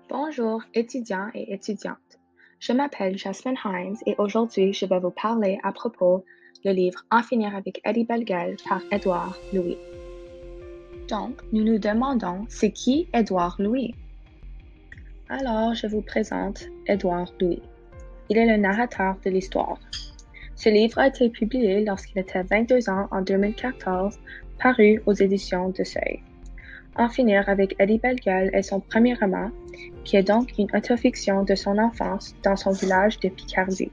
Bonjour étudiants et étudiantes. Je m'appelle Jasmine Hines et aujourd'hui je vais vous parler à propos du livre En finir avec Eddie Bellegueule par Édouard Louis. Donc, nous nous demandons, c'est qui Édouard Louis? Alors, je vous présente Édouard Louis. Il est le narrateur de l'histoire. Ce livre a été publié lorsqu'il était 22 ans en 2014, paru aux éditions de Seuil. En finir avec Eddie Bellegueule est son premier roman, qui est donc une autofiction de son enfance dans son village de Picardie.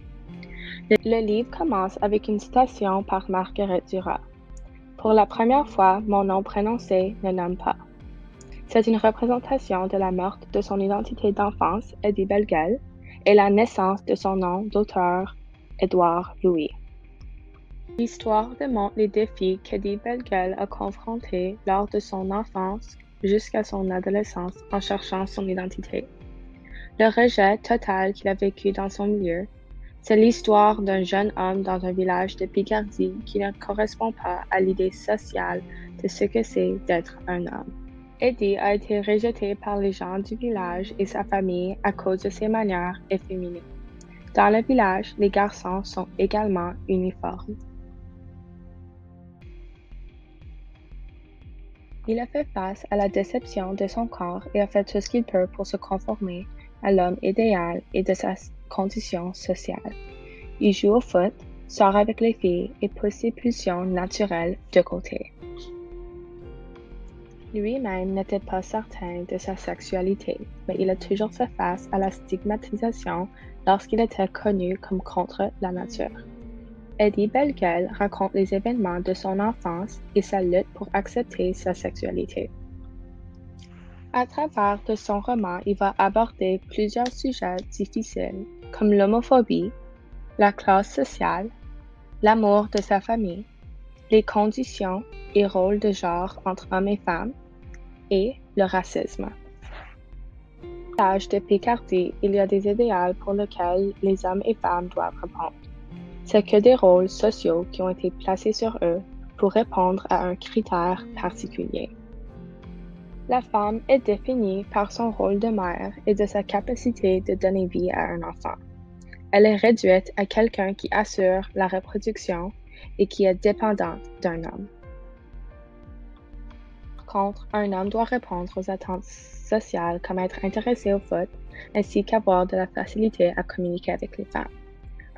Le livre commence avec une citation par Marguerite Duras. Pour la première fois, mon nom prononcé ne nomme pas. C'est une représentation de la mort de son identité d'enfance, Eddie Bellegueule, et la naissance de son nom d'auteur, Édouard Louis. L'histoire démontre les défis qu'Eddie Bellegueule a confrontés lors de son enfance jusqu'à son adolescence en cherchant son identité. Le rejet total qu'il a vécu dans son milieu, c'est l'histoire d'un jeune homme dans un village de Picardie qui ne correspond pas à l'idée sociale de ce que c'est d'être un homme. Eddie a été rejeté par les gens du village et sa famille à cause de ses manières efféminées. Dans le village, les garçons sont également uniformes. Il a fait face à la déception de son corps et a fait tout ce qu'il peut pour se conformer à l'homme idéal et de sa condition sociale. Il joue au foot, sort avec les filles et pousse ses pulsions naturelles de côté. Lui-même n'était pas certain de sa sexualité, mais il a toujours fait face à la stigmatisation lorsqu'il était connu comme contre la nature. Eddie Bellegueule raconte les événements de son enfance et sa lutte pour accepter sa sexualité. À travers de son roman, il va aborder plusieurs sujets difficiles comme l'homophobie, la classe sociale, l'amour de sa famille, les conditions et rôles de genre entre hommes et femmes, et le racisme. Dans l'âge de Picardie, il y a des idéaux pour lesquels les hommes et femmes doivent répondre. C'est que des rôles sociaux qui ont été placés sur eux pour répondre à un critère particulier. La femme est définie par son rôle de mère et de sa capacité de donner vie à un enfant. Elle est réduite à quelqu'un qui assure la reproduction et qui est dépendante d'un homme. Par contre, un homme doit répondre aux attentes sociales comme être intéressé au foot, ainsi qu'avoir de la facilité à communiquer avec les femmes.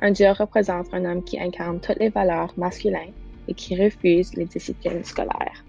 Un dieu représente un homme qui incarne toutes les valeurs masculines et qui refuse les disciplines scolaires.